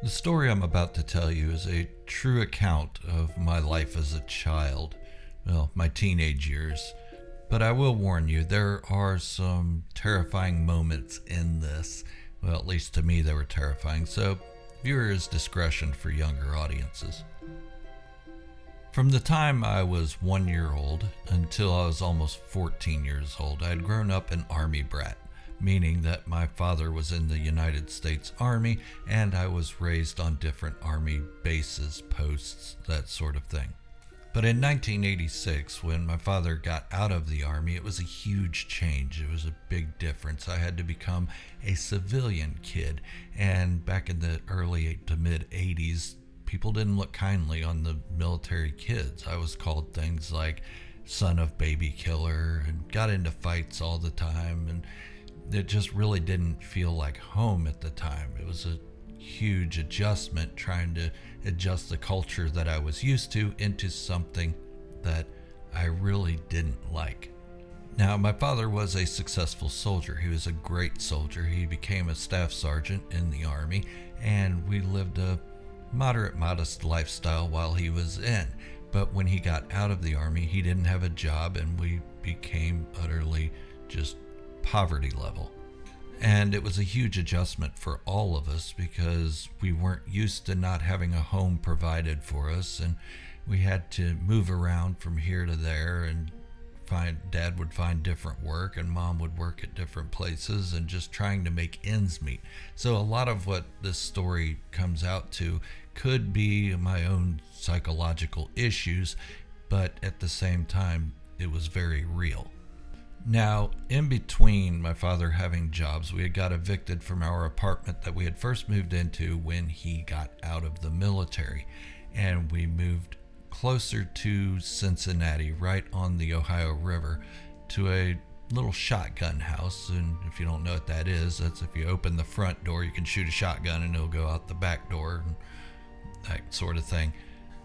The story I'm about to tell you is a true account of my life as a child, well, my teenage years. But I will warn you, there are some terrifying moments in this. Well, at least to me, they were terrifying, so viewers' discretion for younger audiences. From the time I was 1 year old until I was almost 14 years old, I had grown up an Army brat, meaning that my father was in the United States Army and I was raised on different Army bases, posts, that sort of thing. But in 1986, when my father got out of the Army, it was a huge change. It was a big difference. I had to become a civilian kid, and back in the early to mid 80s, people didn't look kindly on the military kids. I was called things like son of baby killer and got into fights all the time, and it just really didn't feel like home at the time. It was a huge adjustment trying to adjust the culture that I was used to into something that I really didn't like. Now, my father was a successful soldier. He was a great soldier. He became a staff sergeant in the Army, and we lived a modest lifestyle while he was in. But when he got out of the Army, he didn't have a job, and we became utterly just poverty level. And it was a huge adjustment for all of us because we weren't used to not having a home provided for us, and we had to move around from here to there, and dad would find different work and mom would work at different places, and just trying to make ends meet. So a lot of what this story comes out to could be my own psychological issues, but at the same time it was very real. Now, in between my father having jobs, we had got evicted from our apartment that we had first moved into when he got out of the military, and we moved closer to Cincinnati, right on the Ohio River, to a little shotgun house. And if you don't know what that is, that's if you open the front door, you can shoot a shotgun and it'll go out the back door, and that sort of thing.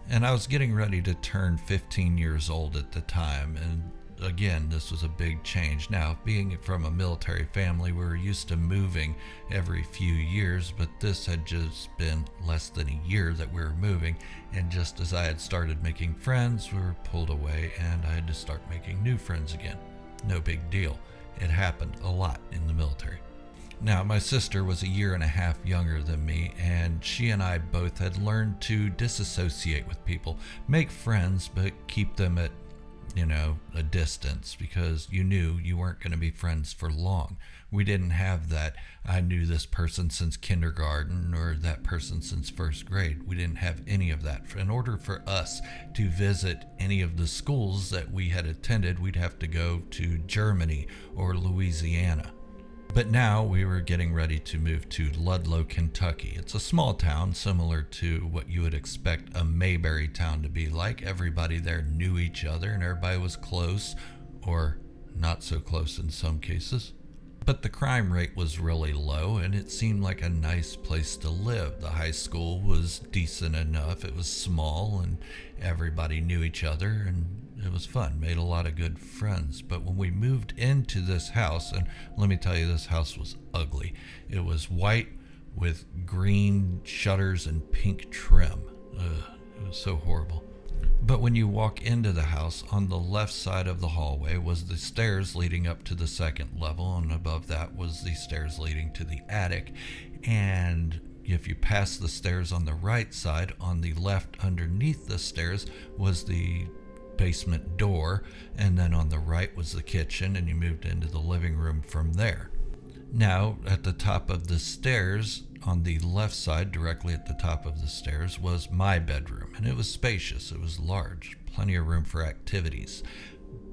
And I was getting ready to turn 15 years old at the time, and again, this was a big change. Now, being from a military family, we were used to moving every few years, but this had just been less than a year that we were moving, and just as I had started making friends, we were pulled away and I had to start making new friends again. No big deal. It happened a lot in the military. Now, my sister was a year and a half younger than me, and she and I both had learned to disassociate with people, make friends, but keep them at a distance, because you knew you weren't going to be friends for long. We didn't have that, I knew this person since kindergarten or that person since first grade. We didn't have any of that. In order for us to visit any of the schools that we had attended, we'd have to go to Germany or Louisiana. But now we were getting ready to move to Ludlow, Kentucky. It's a small town similar to what you would expect a Mayberry town to be like. Everybody there knew each other and everybody was close, or not so close in some cases. But the crime rate was really low and it seemed like a nice place to live. The high school was decent enough. It was small and everybody knew each other, and it was fun, made a lot of good friends. But when we moved into this house, and let me tell you, this house was ugly. It was white with green shutters and pink trim. It was so horrible. But when you walk into the house, on the left side of the hallway was the stairs leading up to the second level, and above that was the stairs leading to the attic. And if you pass the stairs on the right side, on the left underneath the stairs was the basement door, and then on the right was the kitchen, and you moved into the living room from there. Now, at the top of the stairs, on the left side, directly at the top of the stairs, was my bedroom, and it was spacious, it was large, plenty of room for activities.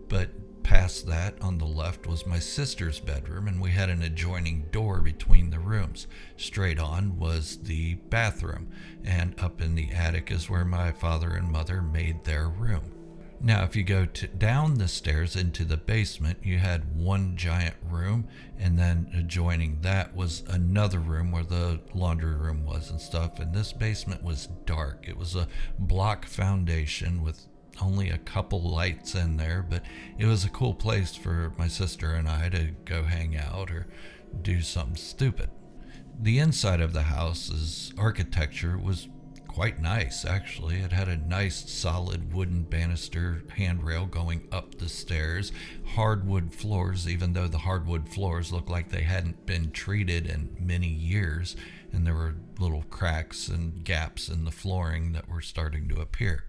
But past that, on the left, was my sister's bedroom, and we had an adjoining door between the rooms. Straight on was the bathroom, and up in the attic is where my father and mother made their room. Now, if you go down the stairs into the basement, you had one giant room, and then adjoining that was another room where the laundry room was and stuff. And this basement was dark. It was a block foundation with only a couple lights in there, but it was a cool place for my sister and I to go hang out or do something stupid. The inside of the house's architecture was quite nice, actually. It had a nice solid wooden banister handrail going up the stairs, hardwood floors, even though the hardwood floors looked like they hadn't been treated in many years, and there were little cracks and gaps in the flooring that were starting to appear.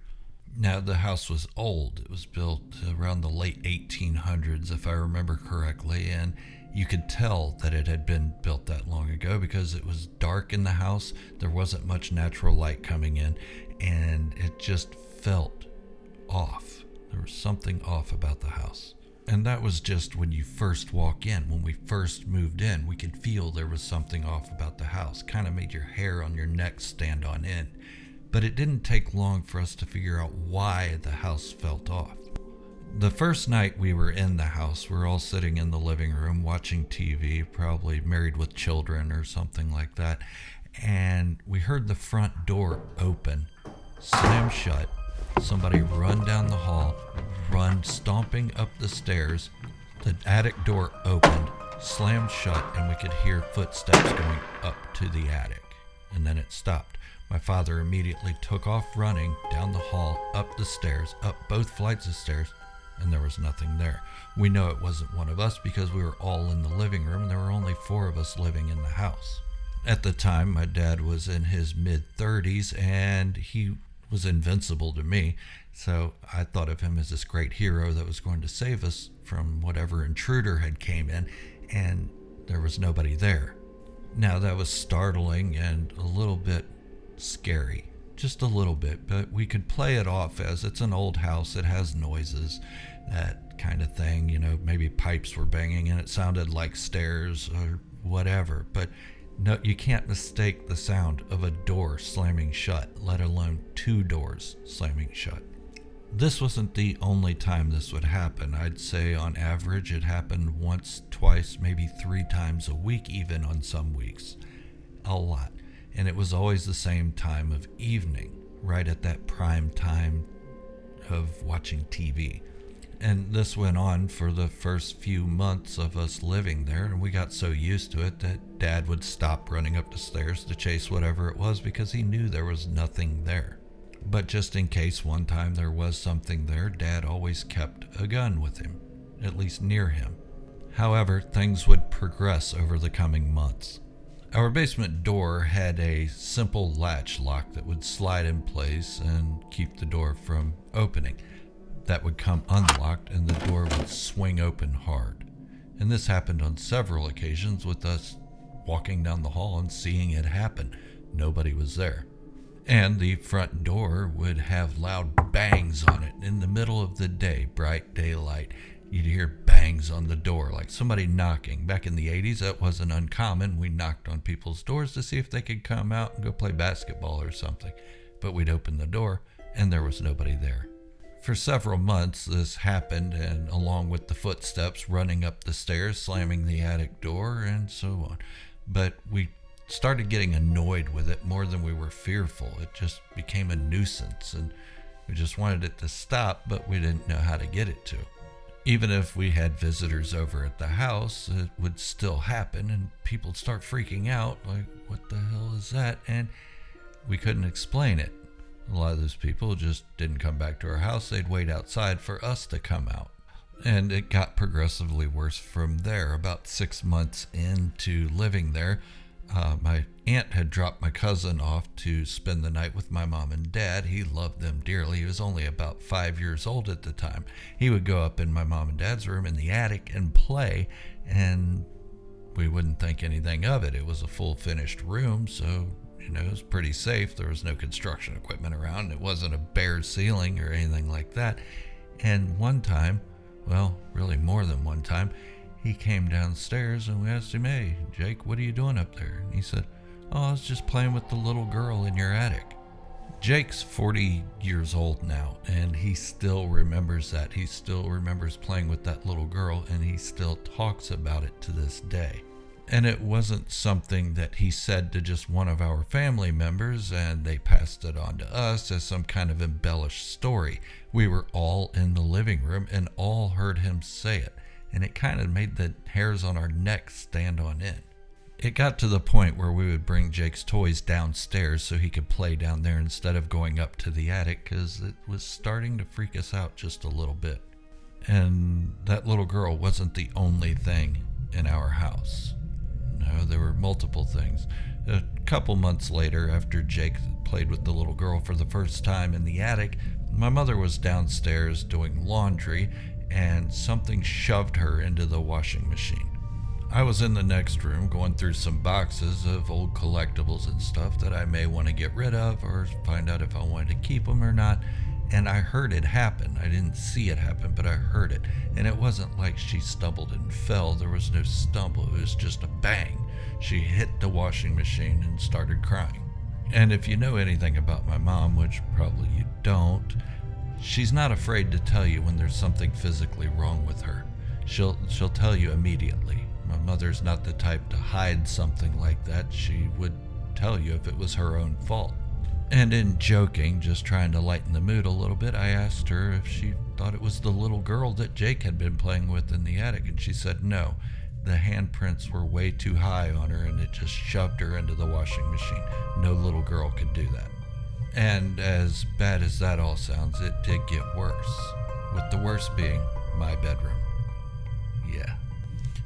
Now, the house was old. It was built around the late 1800s, if I remember correctly, and you could tell that it had been built that long ago because it was dark in the house. There wasn't much natural light coming in, and it just felt off. There was something off about the house. And that was just when you first walk in. When we first moved in, we could feel there was something off about the house. Kind of made your hair on your neck stand on end. But it didn't take long for us to figure out why the house felt off. The first night we were in the house, we were all sitting in the living room watching TV, probably Married with Children or something like that, and we heard the front door open, slam shut, somebody run down the hall, run stomping up the stairs, the attic door opened, slammed shut, and we could hear footsteps going up to the attic, and then it stopped. My father immediately took off running down the hall, up the stairs, up both flights of stairs, and there was nothing there. We know it wasn't one of us because we were all in the living room and there were only 4 of us living in the house. At the time, my dad was in his mid-30s and he was invincible to me, so I thought of him as this great hero that was going to save us from whatever intruder had came in, and there was nobody there. Now, that was startling and a little bit scary. Just a little bit, but we could play it off as it's an old house, it has noises, that kind of thing, maybe pipes were banging and it sounded like stairs or whatever, but no, you can't mistake the sound of a door slamming shut, let alone 2 doors slamming shut. This wasn't the only time this would happen. I'd say on average it happened once, twice, maybe 3 times a week even on some weeks. A lot. And it was always the same time of evening, right at that prime time of watching TV. And this went on for the first few months of us living there, and we got so used to it that Dad would stop running up the stairs to chase whatever it was because he knew there was nothing there. But just in case one time there was something there, Dad always kept a gun with him, at least near him. However, things would progress over the coming months. Our basement door had a simple latch lock that would slide in place and keep the door from opening. That would come unlocked and the door would swing open hard. And this happened on several occasions with us walking down the hall and seeing it happen. Nobody was there. And the front door would have loud bangs on it in the middle of the day, bright daylight. You'd hear bangs on the door, like somebody knocking. Back in the 80s, that wasn't uncommon. We knocked on people's doors to see if they could come out and go play basketball or something. But we'd open the door, and there was nobody there. For several months, this happened, and along with the footsteps running up the stairs, slamming the attic door, and so on. But we started getting annoyed with it more than we were fearful. It just became a nuisance, and we just wanted it to stop, but we didn't know how to get it to. Even if we had visitors over at the house, it would still happen and people start freaking out like, what the hell is that? And we couldn't explain it. A lot of those people just didn't come back to our house. They'd wait outside for us to come out. And it got progressively worse from there. About 6 months into living there, my aunt had dropped my cousin off to spend the night with my mom and dad. He loved them dearly. He was only about 5 years old at the time. He would go up in my mom and dad's room in the attic and play, and we wouldn't think anything of it. It was a full finished room, so it was pretty safe. There was no construction equipment around. It wasn't a bare ceiling or anything like that. And one time, well, really more than one time, he came downstairs and we asked him, "Hey, Jake, what are you doing up there?" And he said, "Oh, I was just playing with the little girl in your attic." Jake's 40 years old now, and he still remembers that. He still remembers playing with that little girl, and he still talks about it to this day. And it wasn't something that he said to just one of our family members, and they passed it on to us as some kind of embellished story. We were all in the living room and all heard him say it. And it kind of made the hairs on our necks stand on end. It got to the point where we would bring Jake's toys downstairs so he could play down there instead of going up to the attic, because it was starting to freak us out just a little bit. And that little girl wasn't the only thing in our house. No, there were multiple things. A couple months later, after Jake played with the little girl for the first time in the attic, my mother was downstairs doing laundry, and something shoved her into the washing machine. I was in the next room going through some boxes of old collectibles and stuff that I may want to get rid of or find out if I wanted to keep them or not, and I heard it happen. I didn't see it happen, but I heard it. And it wasn't like she stumbled and fell. There was no stumble. It was just a bang. She hit the washing machine and started crying. And if you know anything about my mom, which probably you don't, she's not afraid to tell you when there's something physically wrong with her. She'll tell you immediately. My mother's not the type to hide something like that. She would tell you if it was her own fault. And in joking, just trying to lighten the mood a little bit, I asked her if she thought it was the little girl that Jake had been playing with in the attic, and she said no. The handprints were way too high on her, and it just shoved her into the washing machine. No little girl could do that. And as bad as that all sounds, it did get worse, with the worst being my bedroom. Yeah.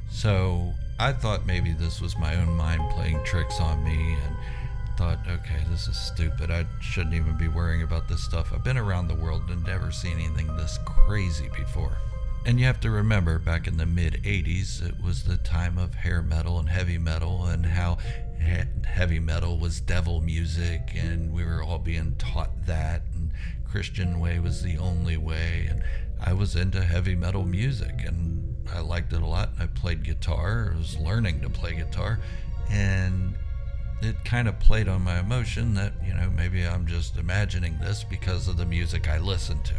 So I thought maybe this was my own mind playing tricks on me, and thought, okay, this is stupid. I shouldn't even be worrying about this stuff. I've been around the world and never seen anything this crazy before. And you have to remember, back in the mid-'80s, it was the time of hair metal and heavy metal, and how heavy metal was devil music, and we were all being taught that, and Christian way was the only way, and I was into heavy metal music, and I liked it a lot. I played guitar. I was learning to play guitar, and it kind of played on my emotion that, maybe I'm just imagining this because of the music I listen to.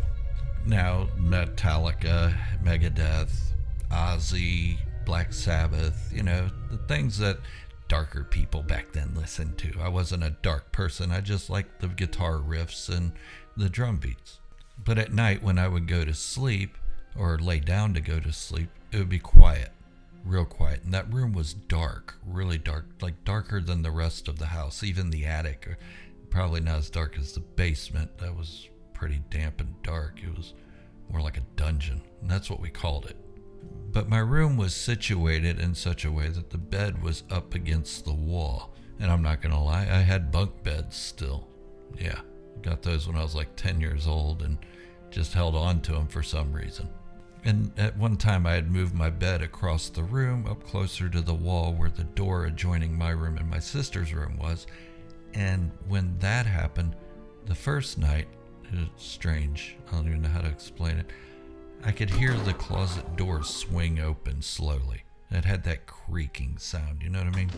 Now, Metallica, Megadeth, Ozzy, Black Sabbath, the things that darker people back then listened to. I wasn't a dark person. I just liked the guitar riffs and the drum beats. But at night when I would go to sleep or lay down to go to sleep, it would be quiet. Real quiet. And that room was dark, really dark, like darker than the rest of the house, even the attic. Or probably not as dark as the basement. That was pretty damp and dark. It was more like a dungeon, and that's what we called it. But my room was situated in such a way that the bed was up against the wall. And I'm not gonna lie, I had bunk beds still. Yeah, got those when I was like 10 years old and just held on to them for some reason. And at one time I had moved my bed across the room up closer to the wall where the door adjoining my room and my sister's room was. And when that happened, the first night, it was strange. I don't even know how to explain it. I could hear the closet door swing open slowly. It had that creaking sound, you know what I mean?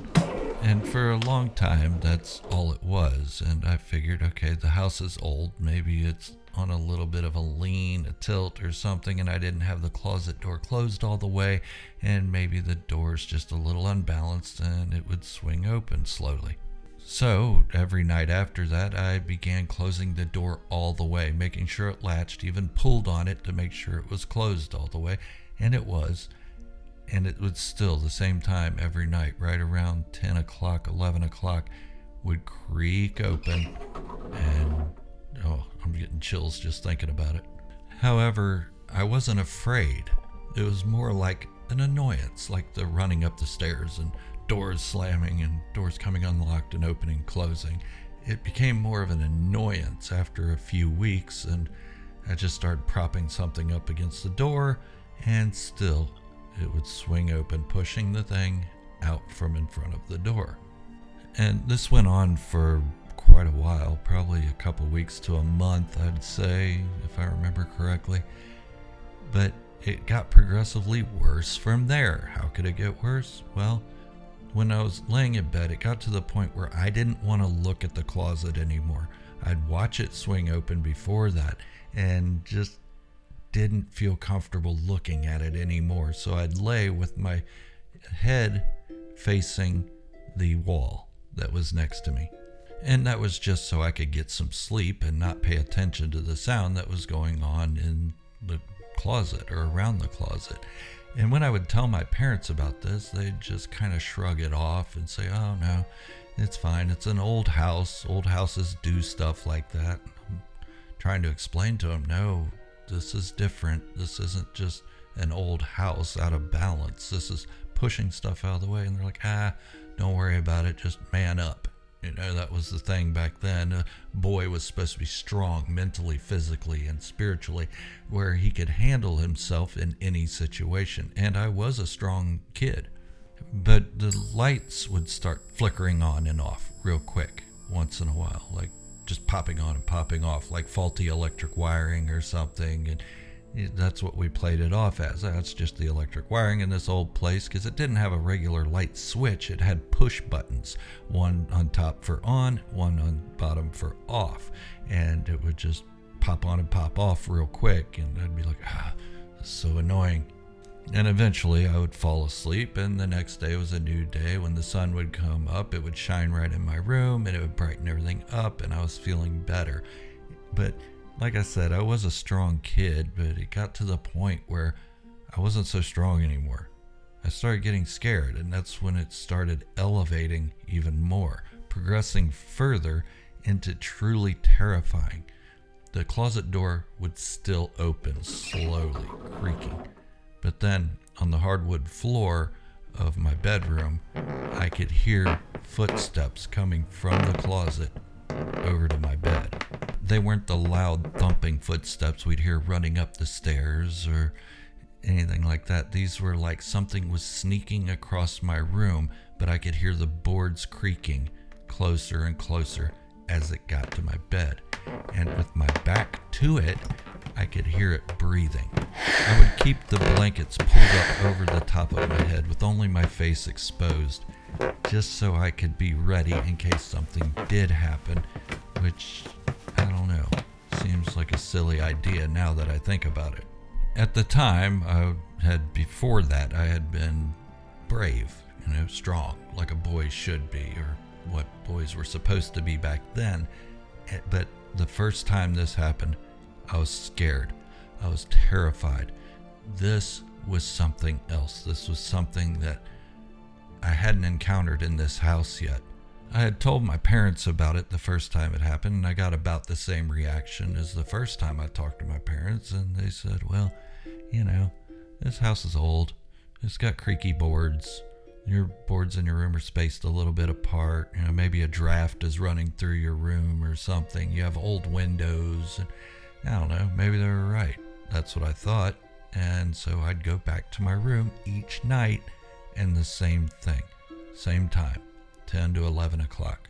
And for a long time, that's all it was. And I figured, okay, the house is old. Maybe it's on a little bit of a lean, a tilt or something, and I didn't have the closet door closed all the way, and maybe the door's just a little unbalanced and it would swing open slowly. So every night after that, I began closing the door all the way, making sure it latched, even pulled on it to make sure it was closed all the way, and it was. And it would still, the same time every night, right around 10 o'clock, 11 o'clock, would creak open, and I'm getting chills just thinking about it. However, I wasn't afraid. It was more like an annoyance, like the running up the stairs and doors slamming and doors coming unlocked and opening, closing. It became more of an annoyance after a few weeks, and I just started propping something up against the door, and still it would swing open, pushing the thing out from in front of the door. And this went on for quite a while, probably a couple weeks to a month, I'd say, if I remember correctly. But it got progressively worse from there. How could it get worse? Well, when I was laying in bed, it got to the point where I didn't want to look at the closet anymore. I'd watch it swing open before that and just didn't feel comfortable looking at it anymore. So I'd lay with my head facing the wall that was next to me. And that was just so I could get some sleep and not pay attention to the sound that was going on in the closet or around the closet. And when I would tell my parents about this, they'd just kind of shrug it off and say, oh no, it's fine. It's an old house. Old houses do stuff like that. I'm trying to explain to them, no, this is different. This isn't just an old house out of balance. This is pushing stuff out of the way. And they're like, don't worry about it. Just man up. You know, that was the thing back then. A boy was supposed to be strong mentally, physically, and spiritually, where he could handle himself in any situation. And I was a strong kid. But the lights would start flickering on and off real quick once in a while, like just popping on and popping off, like faulty electric wiring or something. And that's what we played it off as. That's just the electric wiring in this old place, because it didn't have a regular light switch. It had push buttons, one on top for on, one on bottom for off, and it would just pop on and pop off real quick, and I'd be like, this is so annoying. And eventually I would fall asleep, and the next day was a new day. When the sun would come up, it would shine right in my room, and it would brighten everything up, and I was feeling better. But like I said, I was a strong kid, but it got to the point where I wasn't so strong anymore. I started getting scared, and that's when it started elevating even more, progressing further into truly terrifying. The closet door would still open slowly, creaking. But then on the hardwood floor of my bedroom, I could hear footsteps coming from the closet over to my bed. They weren't the loud thumping footsteps we'd hear running up the stairs or anything like that. These were like something was sneaking across my room, but I could hear the boards creaking closer and closer as it got to my bed. And with my back to it, I could hear it breathing. I would keep the blankets pulled up over the top of my head with only my face exposed, just so I could be ready in case something did happen, which, I don't know, seems like a silly idea now that I think about it. At the time, before that, I had been brave, strong, like a boy should be, or what boys were supposed to be back then. But the first time this happened, I was scared. I was terrified. This was something else. This was something that I hadn't encountered in this house yet. I had told my parents about it the first time it happened, and I got about the same reaction as the first time I talked to my parents, and they said, well, this house is old. It's got creaky boards. Your boards in your room are spaced a little bit apart. Maybe a draft is running through your room or something. You have old windows. And I don't know, maybe they were right. That's what I thought. And so I'd go back to my room each night and the same thing. Same time, 10 to 11 o'clock.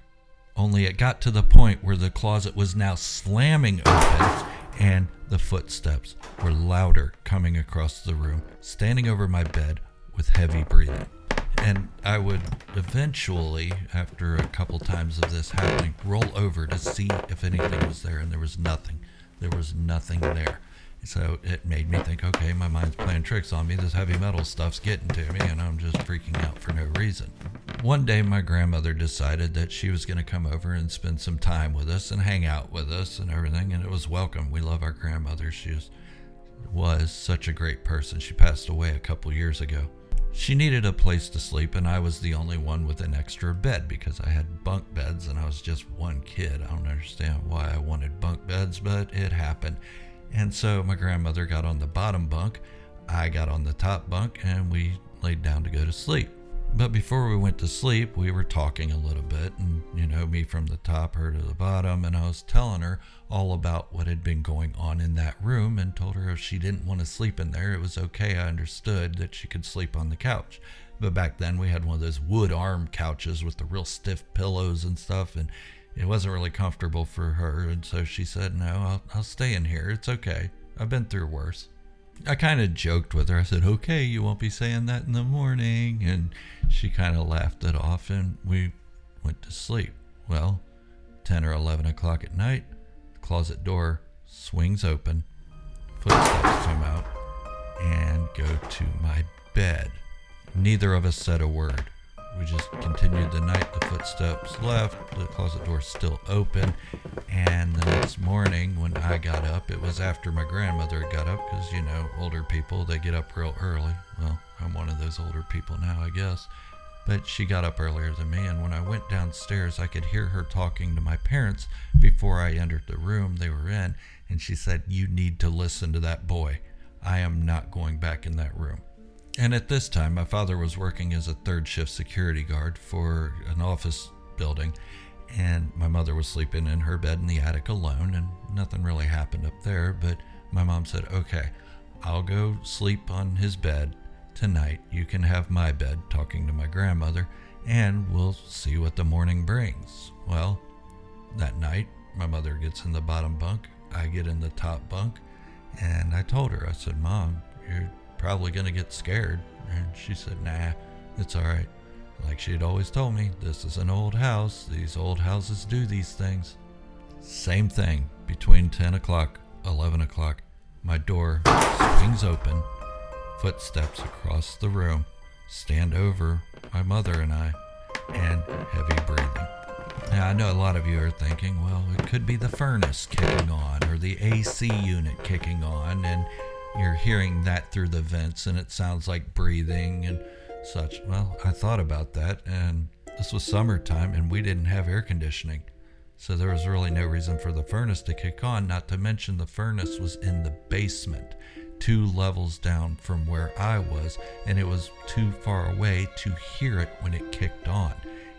Only it got to the point where the closet was now slamming open and the footsteps were louder coming across the room, standing over my bed with heavy breathing. And I would eventually, after a couple times of this happening, roll over to see if anything was there, and there was nothing. There was nothing there. So it made me think, okay, my mind's playing tricks on me. This heavy metal stuff's getting to me, and I'm just freaking out for no reason. One day, my grandmother decided that she was going to come over and spend some time with us and hang out with us and everything, and it was welcome. We love our grandmother. She was such a great person. She passed away a couple years ago. She needed a place to sleep, and I was the only one with an extra bed because I had bunk beds and I was just one kid. I don't understand why I wanted bunk beds, but it happened. And so my grandmother got on the bottom bunk, I got on the top bunk, and we laid down to go to sleep. But before we went to sleep, we were talking a little bit, and me from the top, her to the bottom, and I was telling her all about what had been going on in that room, and told her if she didn't want to sleep in there, it was okay. I understood that she could sleep on the couch. But back then we had one of those wood arm couches with the real stiff pillows and stuff, and it wasn't really comfortable for her, and so she said, no, I'll stay in here. It's okay. I've been through worse. I kind of joked with her. I said, okay, you won't be saying that in the morning. And she kind of laughed it off, and we went to sleep. Well, 10 or 11 o'clock at night, the closet door swings open, footsteps come out, and go to my bed. Neither of us said a word. We just continued the night. The footsteps left, the closet door still open, and the next morning when I got up, it was after my grandmother had got up, because, you know, older people, they get up real early. Well, I'm one of those older people now, I guess. But she got up earlier than me, and when I went downstairs, I could hear her talking to my parents before I entered the room they were in, and she said, "You need to listen to that boy. I am not going back in that room." And at this time, my father was working as a third shift security guard for an office building, and my mother was sleeping in her bed in the attic alone, and nothing really happened up there. But my mom said, "Okay, I'll go sleep on his bed tonight. You can have my bed," talking to my grandmother, "and we'll see what the morning brings." Well, that night, my mother gets in the bottom bunk, I get in the top bunk, and I told her, I said, "Mom, you're probably going to get scared." And she said, "Nah, it's all right." Like she had always told me, this is an old house. These old houses do these things. Same thing, between 10 o'clock, 11 o'clock, my door swings open, footsteps across the room, stand over my mother and I, and heavy breathing. Now, I know a lot of you are thinking, well, it could be the furnace kicking on or the AC unit kicking on, and you're hearing that through the vents and it sounds like breathing and such. Well, I thought about that, and this was summertime and we didn't have air conditioning. So there was really no reason for the furnace to kick on, not to mention the furnace was in the basement, 2 levels down from where I was, and it was too far away to hear it when it kicked on.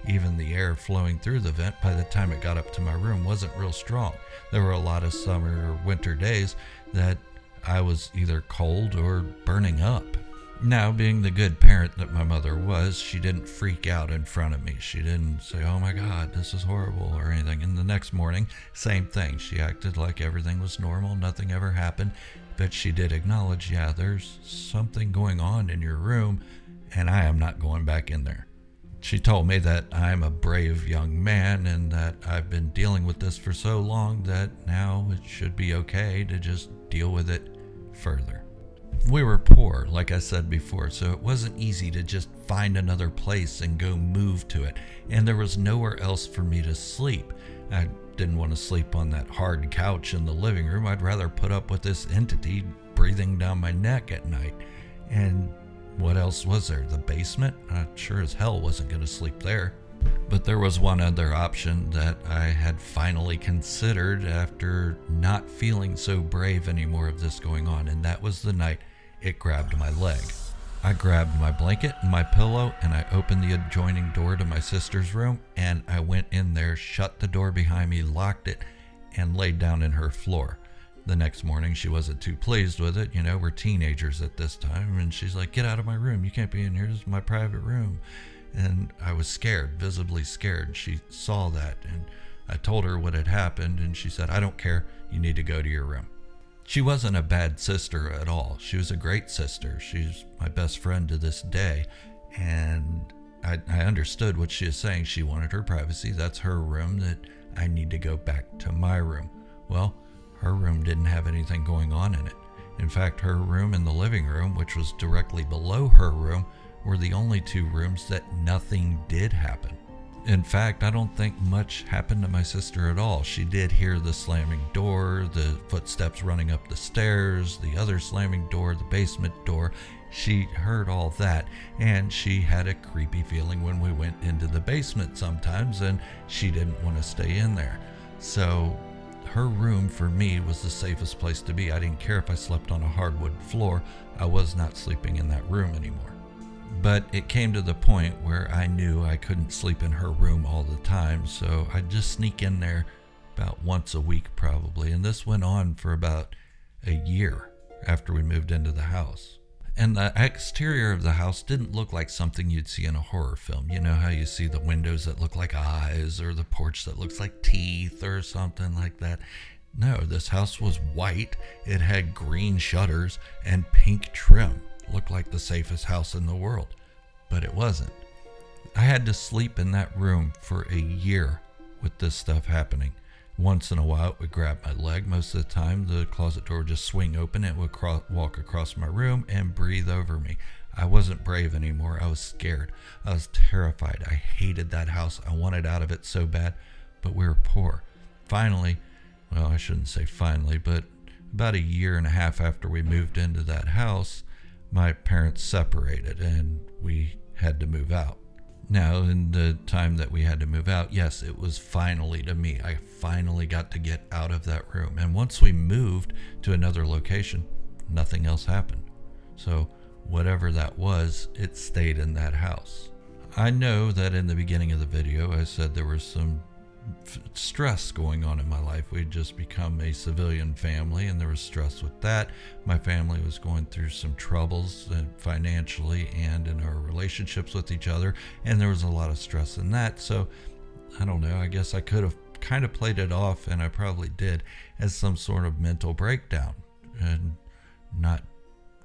Even the air flowing through the vent by the time it got up to my room wasn't real strong. There were a lot of summer or winter days that I was either cold or burning up. Now, being the good parent that my mother was, she didn't freak out in front of me. She didn't say, "Oh my God, this is horrible," or anything. And the next morning, same thing. She acted like everything was normal, nothing ever happened. But she did acknowledge, "Yeah, there's something going on in your room, and I am not going back in there." She told me that I'm a brave young man and that I've been dealing with this for so long that now it should be okay to just deal with it further. We were poor, like I said before, so it wasn't easy to just find another place and go move to it. And there was nowhere else for me to sleep. I didn't want to sleep on that hard couch in the living room. I'd rather put up with this entity breathing down my neck at night. And what else was there? The basement? I sure as hell wasn't going to sleep there. But there was one other option that I had finally considered after not feeling so brave anymore of this going on, and that was the night it grabbed my leg. I grabbed my blanket and my pillow, and I opened the adjoining door to my sister's room, and I went in there, shut the door behind me, locked it, and laid down in her floor. The next morning, she wasn't too pleased with it. You know, we're teenagers at this time, and she's like, "Get out of my room. You can't be in here. This is my private room." And I was scared, visibly scared. She saw that, and I told her what had happened, and she said, "I don't care. You need to go to your room." She wasn't a bad sister at all. She was a great sister. She's my best friend to this day, and I understood what she was saying. She wanted her privacy. That's her room, that I need to go back to my room. Well, her room didn't have anything going on in it. In fact, her room and the living room, which was directly below her room, were the only 2 rooms that nothing did happen. In fact, I don't think much happened to my sister at all. She did hear the slamming door, the footsteps running up the stairs, the other slamming door, the basement door. She heard all that, and she had a creepy feeling when we went into the basement sometimes, and she didn't want to stay in there. So her room for me was the safest place to be. I didn't care if I slept on a hardwood floor. I was not sleeping in that room anymore. But it came to the point where I knew I couldn't sleep in her room all the time, so I'd just sneak in there about once a week probably. And this went on for about a year after we moved into the house. And the exterior of the house didn't look like something you'd see in a horror film. You know how you see the windows that look like eyes, or the porch that looks like teeth or something like that? No, this house was white. It had green shutters and pink trim. Looked like the safest house in the world, but it wasn't. I had to sleep in that room for a year with this stuff happening. Once in a while, it would grab my leg. Most of the time, the closet door would just swing open. It would walk across my room and breathe over me. I wasn't brave anymore. I was scared. I was terrified. I hated that house. I wanted out of it so bad, but we were poor. Finally, well, I shouldn't say finally, but about a year and a half after we moved into that house, my parents separated and we had to move out. Now, in the time that we had to move out, yes, it was finally to me. I finally got to get out of that room. And once we moved to another location, nothing else happened. So whatever that was, it stayed in that house. I know that in the beginning of the video, I said there was some stress going on in my life. We'd just become a civilian family and there was stress with that. My family was going through some troubles financially and in our relationships with each other, and there was a lot of stress in that. So I don't know, I guess I could have kind of played it off, and I probably did, as some sort of mental breakdown and not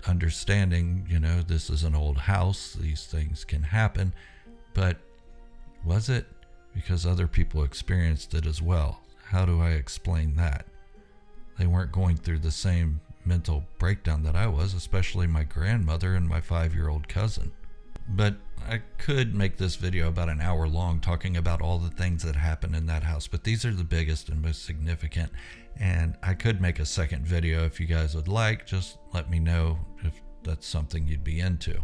understanding, this is an old house, these things can happen. But was it? Because other people experienced it as well. How do I explain that? They weren't going through the same mental breakdown that I was, especially my grandmother and my 5-year-old cousin. But I could make this video about an hour long talking about all the things that happened in that house, but these are the biggest and most significant. And I could make a second video if you guys would like. Just let me know if that's something you'd be into.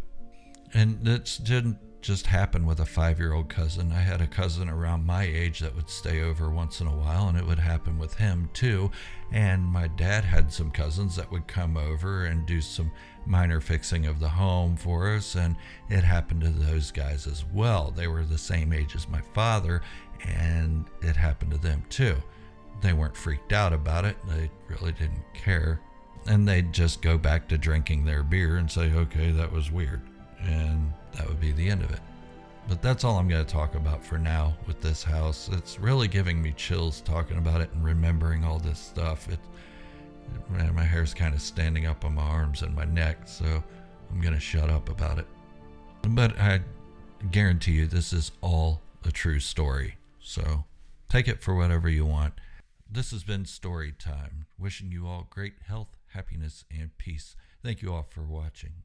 And it didn't just happen with a 5-year-old cousin. I had a cousin around my age that would stay over once in a while, and it would happen with him too. And my dad had some cousins that would come over and do some minor fixing of the home for us, and it happened to those guys as well. They were the same age as my father, and it happened to them too. They weren't freaked out about it. They really didn't care. And they'd just go back to drinking their beer and say, okay, that was weird. And that would be the end of it. But that's all I'm going to talk about for now with this house. It's really giving me chills talking about it and remembering all this stuff. Man, my hair's kind of standing up on my arms and my neck, so I'm going to shut up about it. But I guarantee you this is all a true story. So take it for whatever you want. This has been Story Time. Wishing you all great health, happiness, and peace. Thank you all for watching.